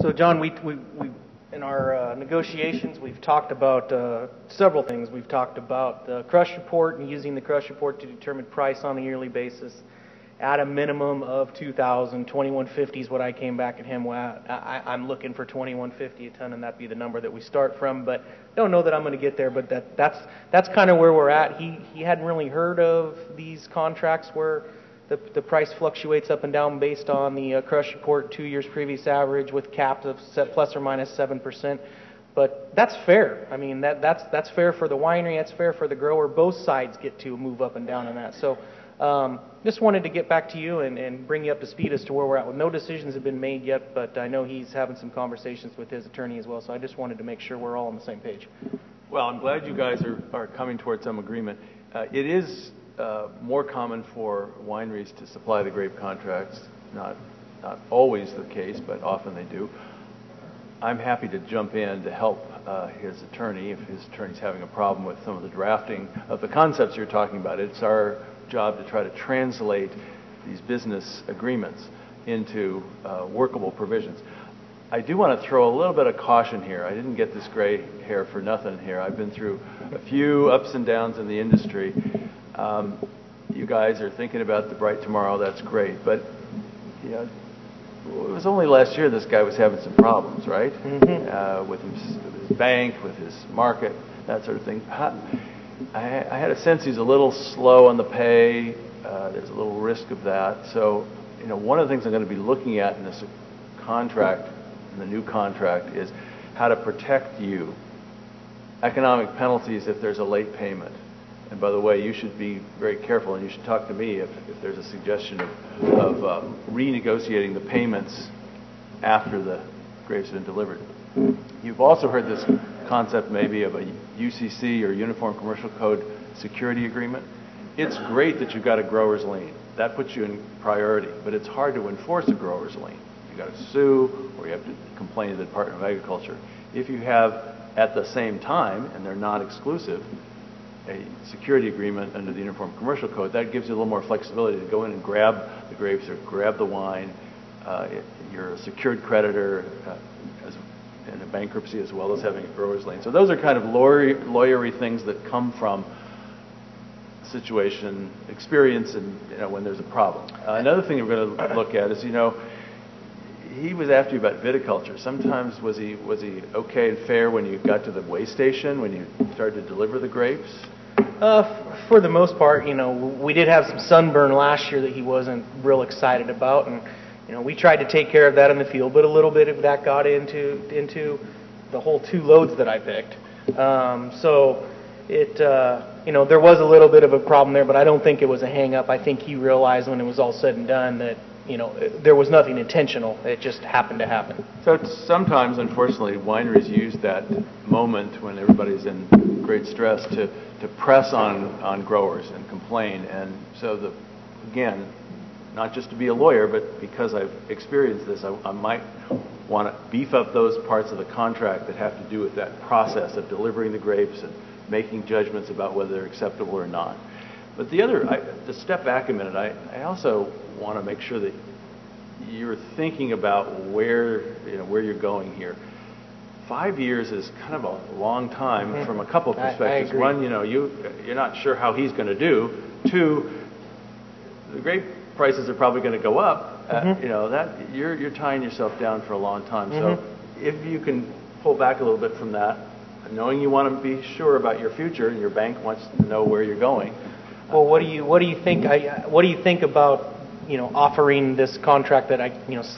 So, John, we in our negotiations, we've talked about several things. We've talked about the crush report and using the crush report to determine price on a yearly basis at a minimum of 2,000. 2150 is what I came back at him with. I'm looking for 2150 a ton, and that'd be the number that we start from. But don't know that I'm going to get there. But that's kind of where we're at. He hadn't really heard of these contracts where the price fluctuates up and down based on the crush report 2 years previous average with caps of set plus or minus 7%. But that's fair. I mean, that's fair for the winery. That's fair for the grower. Both sides get to move up and down on that. So just wanted to get back to you and bring you up to speed as to where we're at. Well, no decisions have been made yet, but I know he's having some conversations with his attorney as well. So I just wanted to make sure we're all on the same page. Well, I'm glad you guys are coming towards some agreement. It is more common for wineries to supply the grape contracts. Not always the case, but often they do. I'm happy to jump in to help his attorney if his attorney's having a problem with some of the drafting of the concepts you're talking about. It's our job to try to translate these business agreements into workable provisions. I do want to throw a little bit of caution here. I didn't get this gray hair for nothing here. I've been through a few ups and downs in the industry. You guys are thinking about the bright tomorrow. That's great, but you know, it was only last year this guy was having some problems, right? Mm-hmm. With his bank, with his market, that sort of thing. I had a sense he's a little slow on the pay. There's a little risk of that. So, you know, one of the things I'm going to be looking at in this contract, in the new contract, is how to protect you. Economic penalties if there's a late payment. And by the way, you should be very careful, and you should talk to me if there's a suggestion of renegotiating the payments after the grapes have been delivered. You've also heard this concept maybe of a UCC or Uniform Commercial Code security agreement. It's great that you've got a grower's lien. That puts you in priority, but it's hard to enforce a grower's lien. You've got to sue, or you have to complain to the Department of Agriculture. If you have, at the same time, and they're not exclusive, a security agreement under the Uniform Commercial Code, that gives you a little more flexibility to go in and grab the grapes or grab the wine. You're a secured creditor in a bankruptcy as well as having a grower's lien. So those are kind of lawyery things that come from situation, experience, and you know, when there's a problem. Another thing we're going to look at is, you know, he was after you about viticulture. Sometimes was he okay and fair when you got to the weigh station, when you started to deliver the grapes? For the most part, you know, we did have some sunburn last year that he wasn't real excited about, and you know, we tried to take care of that in the field, but a little bit of that got into the whole 2 loads that I picked. So it, you know, there was a little bit of a problem there, but I don't think it was a hang-up. I think he realized when it was all said and done that, you know, there was nothing intentional. It just happened to happen. So sometimes, unfortunately, wineries use that moment when everybody's in great stress to press on growers and complain. And so, again, not just to be a lawyer, but because I've experienced this, I might want to beef up those parts of the contract that have to do with that process of delivering the grapes and making judgments about whether they're acceptable or not. But to step back a minute, I also want to make sure that you're thinking about where you're going here. 5 years is kind of a long time from a couple of perspectives. I agree. One, you know, you're not sure how he's going to do. 2, the grape prices are probably going to go up. You know, that you're tying yourself down for a long time. So if you can pull back a little bit from that, knowing you want to be sure about your future and your bank wants to know where you're going. Well, what do you think? What do you think about, you know, offering this contract that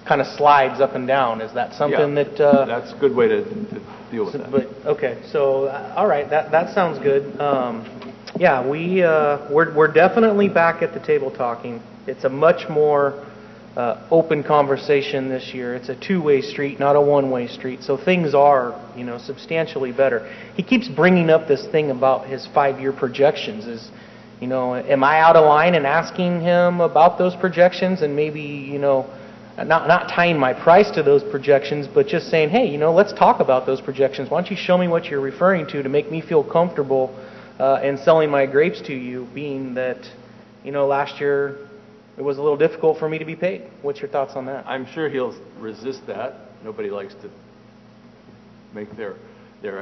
kind of slides up and down? Is that something that? That's a good way to deal with that. But okay, so all right, that sounds good. Yeah, we're definitely back at the table talking. It's a much more open conversation this year. It's a 2-way street, not a 1-way street. So things are, you know, substantially better. He keeps bringing up this thing about his 5-year projections. You know, am I out of line in asking him about those projections and maybe, you know, not tying my price to those projections, but just saying, hey, you know, let's talk about those projections. Why don't you show me what you're referring to make me feel comfortable in selling my grapes to you, being that, you know, last year it was a little difficult for me to be paid. What's your thoughts on that? I'm sure he'll resist that. Nobody likes to make their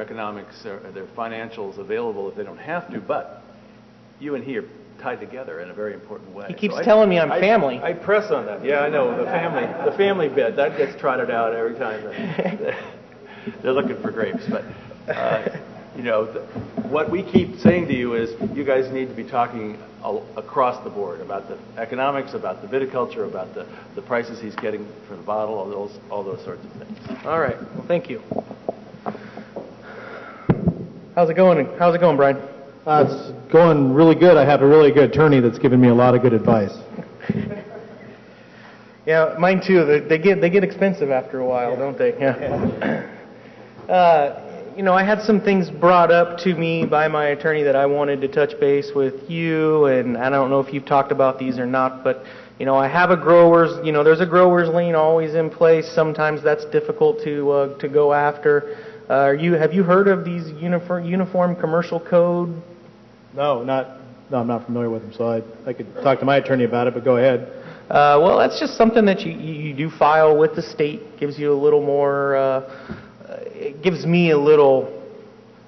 economics, their financials available if they don't have to, but you and he are tied together in a very important way. He keeps telling me I'm family. I press on that. Yeah, I know, the family bit, that gets trotted out every time they're looking for grapes. But, what we keep saying to you is you guys need to be talking across the board about the economics, about the viticulture, about the prices he's getting for the bottle, all those sorts of things. All right. Well, thank you. How's it going, Brian? It's going really good. I have a really good attorney that's given me a lot of good advice. Yeah, mine too. They get expensive after a while, don't they? Yeah. I had some things brought up to me by my attorney that I wanted to touch base with you, and I don't know if you've talked about these or not, but I have a there's a grower's lien always in place. Sometimes that's difficult to go after. Have you heard of these uniform commercial code? No, I'm not familiar with them, so I could talk to my attorney about it, but go ahead. Well, that's just something that you do file with the state. Gives you a little more. It gives me a little.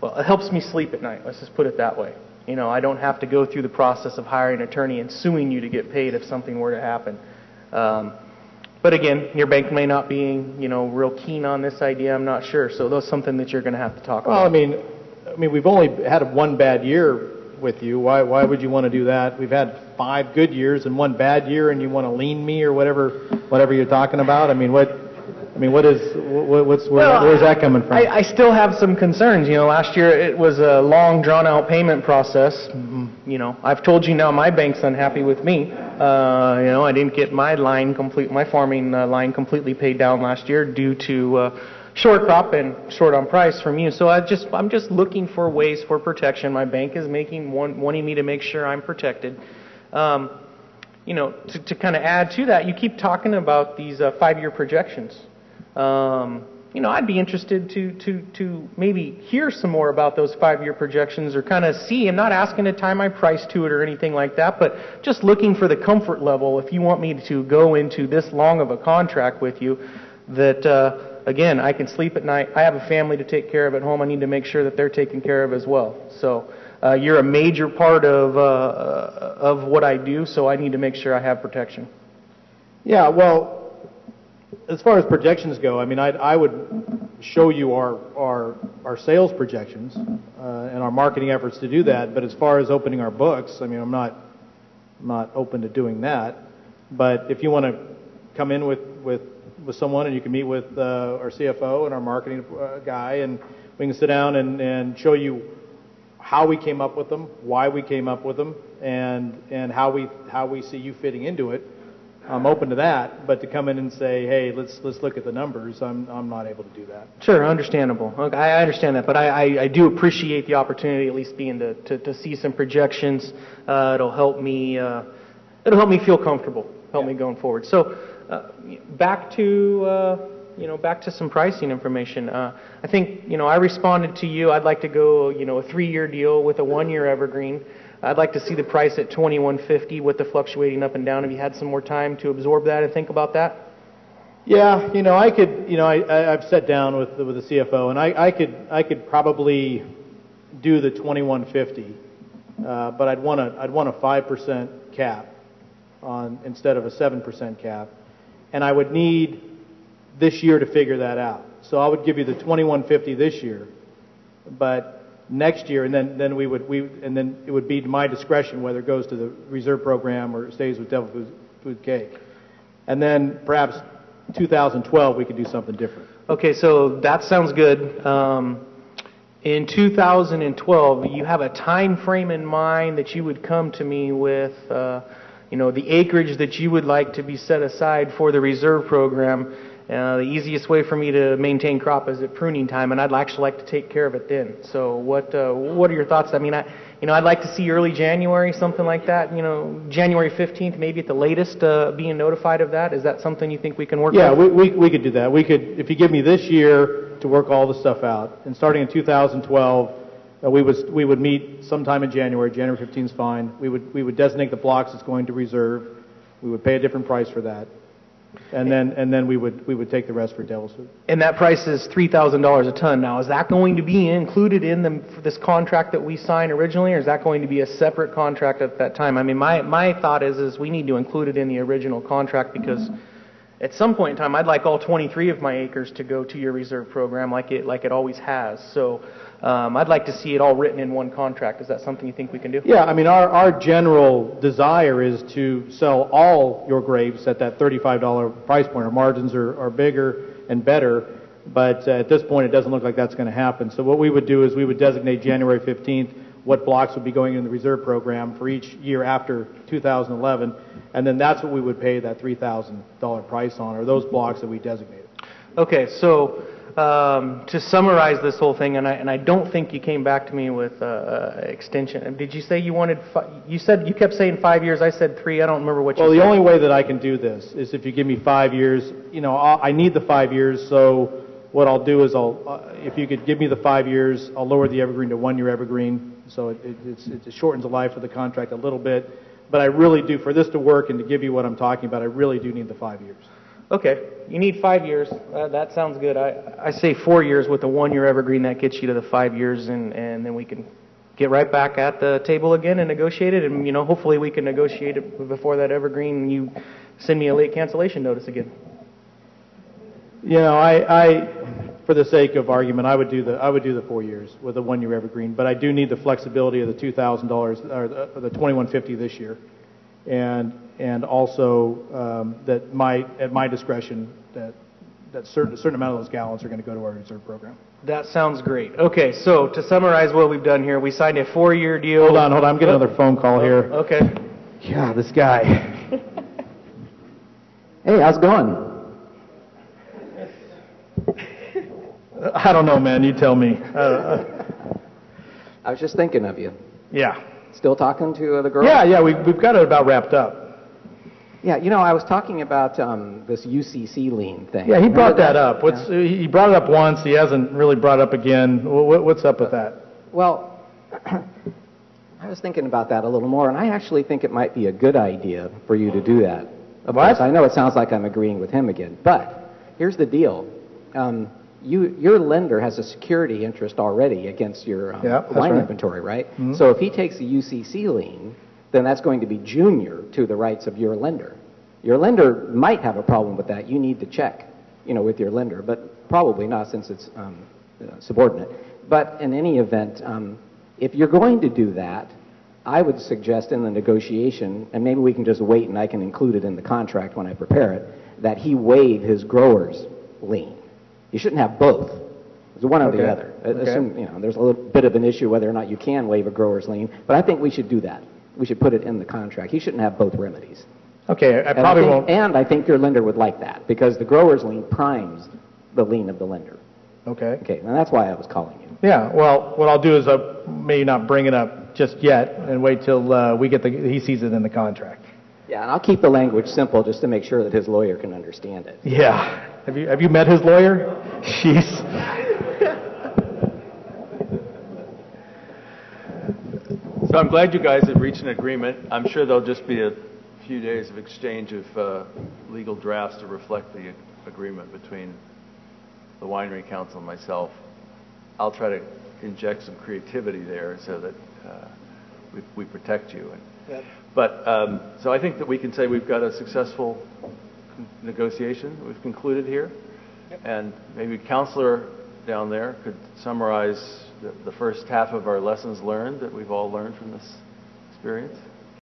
Well, it helps me sleep at night. Let's just put it that way. I don't have to go through the process of hiring an attorney and suing you to get paid if something were to happen. But again, your bank may not be, real keen on this idea. I'm not sure. So that's something that you're going to have to talk about. Well, I mean, we've only had one bad year with you. Why would you want to do that? We've had 5 good years and 1 bad year, and you want to lien me or whatever you're talking about. Where's that coming from? I still have some concerns. Last year it was a long, drawn-out payment process. I've told you now my bank's unhappy with me. I didn't get my farming line completely paid down last year due to short crop and short on price from you. So I'm just looking for ways for protection. My bank is wanting me to make sure I'm protected. To kind of add to that, you keep talking about these 5-year projections. I'd be interested to maybe hear some more about those 5-year projections or kind of see. I'm not asking to tie my price to it or anything like that, but just looking for the comfort level if you want me to go into this long of a contract with you that, again, I can sleep at night. I have a family to take care of at home. I need to make sure that they're taken care of as well. So you're a major part of what I do, so I need to make sure I have protection. Yeah, well, as far as projections go, I would show you our sales projections and our marketing efforts to do that. But as far as opening our books, I'm not open to doing that. But if you want to come in with someone and you can meet with our CFO and our marketing guy, and we can sit down and show you how we came up with them, why we came up with them, and how we see you fitting into it. I'm open to that, but to come in and say, hey, let's look at the numbers, I'm not able to do that. Sure, understandable. Okay, I understand that, but I do appreciate the opportunity, at least being to see some projections. It'll help me feel comfortable, me going forward. So back to some pricing information. I think I responded to you. I'd like to go a 3-year deal with a 1-year evergreen. I'd like to see the price at $21.50 with the fluctuating up and down. Have you had some more time to absorb that and think about that? Yeah, I could. I've sat down with the CFO, and I could probably do the $21.50, but I'd want a 5% cap on instead of a 7% cap, and I would need this year to figure that out. So I would give you the $21.50 this year, but next year, and then it would be to my discretion whether it goes to the reserve program or it stays with Devil Food Cake. And then perhaps 2012 we could do something different. Okay, so that sounds good. In 2012, you have a time frame in mind that you would come to me with, the acreage that you would like to be set aside for the reserve program. The easiest way for me to maintain crop is at pruning time, and I'd actually like to take care of it then. So what are your thoughts? I'd like to see early January, something like that. January 15th, maybe at the latest, being notified of that. Is that something you think we can work with? Yeah, we could do that. We could, if you give me this year to work all the stuff out, and starting in 2012, we would meet sometime in January. January 15th is fine. We would designate the blocks as going to reserve. We would pay a different price for that. And then we would take the rest for Devil's Food. And that price is $3,000 a ton. Now, is that going to be included in for this contract that we signed originally, or is that going to be a separate contract at that time? I mean, my thought is we need to include it in the original contract, because at some point in time, I'd like all 23 of my acres to go to your reserve program like it always has. So I'd like to see it all written in one contract. Is that something you think we can do? Yeah, I mean, our general desire is to sell all your grapes at that $35 price point. Our margins are bigger and better, but at this point, it doesn't look like that's going to happen. So what we would do is we would designate January 15th what blocks would be going in the reserve program for each year after 2011, and then that's what we would pay that $3,000 price on, or those blocks that we designated. Okay, so to summarize this whole thing, and I don't think you came back to me with extension. Did you say you wanted? You kept saying 5 years. I said 3. I don't remember what you said. Well, the only way that I can do this is if you give me 5 years. You know, I need the 5 years. So what I'll do is if you could give me the 5 years, I'll lower the evergreen to 1 year evergreen. So it shortens the life of the contract a little bit. But I really do, for this to work and to give you what I'm talking about, I really do need the 5 years. Okay, you need 5 years. That sounds good. I say 4 years with a 1 year evergreen. That gets you to the 5 years, and then we can get right back at the table again and negotiate it. And hopefully we can negotiate it before that evergreen. And you send me a late cancellation notice again. I for the sake of argument, I would do the 4 years with a 1 year evergreen. But I do need the flexibility of the $2,000 or the $2,150 this year, and also that at my discretion that a certain amount of those gallons are going to go to our reserve program. That sounds great. Okay, so to summarize what we've done here, we signed a 4-year deal. Hold on. I'm getting another phone call here. Okay. Yeah, this guy. Hey, how's it going? I don't know, man. You tell me. I was just thinking of you. Yeah. Still talking to the girl? Yeah. We've got it about wrapped up. Yeah, I was talking about this UCC lien thing. Yeah, he brought that up. Yeah. He brought it up once. He hasn't really brought it up again. What's up with that? Well, I was thinking about that a little more, and I actually think it might be a good idea for you to do that. Of course, I know it sounds like I'm agreeing with him again, but here's the deal. Your lender has a security interest already against your wine inventory, right? Mm-hmm. So if he takes a UCC lien, then that's going to be junior to the rights of your lender. Your lender might have a problem with that. You need to check, with your lender, but probably not since it's subordinate. But in any event, if you're going to do that, I would suggest in the negotiation, and maybe we can just wait and I can include it in the contract when I prepare it, that he waive his grower's lien. You shouldn't have both. It's one or the other. Okay. Assume, there's a little bit of an issue whether or not you can waive a grower's lien, but I think we should do that. We should put it in the contract. He shouldn't have both remedies. Okay, I probably won't. And I think your lender would like that, because the grower's lien primes the lien of the lender. Okay. Okay, and that's why I was calling you. Yeah, well, what I'll do is I'll maybe not bring it up just yet and wait till he sees it in the contract. Yeah, and I'll keep the language simple just to make sure that his lawyer can understand it. Yeah. Have you met his lawyer? Jeez. So I'm glad you guys have reached an agreement. I'm sure there'll just be a few days of exchange of legal drafts to reflect the agreement between the Winery Council and myself. I'll try to inject some creativity there so that we protect you. Yep. But so I think that we can say we've got a successful negotiation that we've concluded here. Yep. And maybe Counselor down there could summarize the first half of our lessons learned that we've all learned from this experience.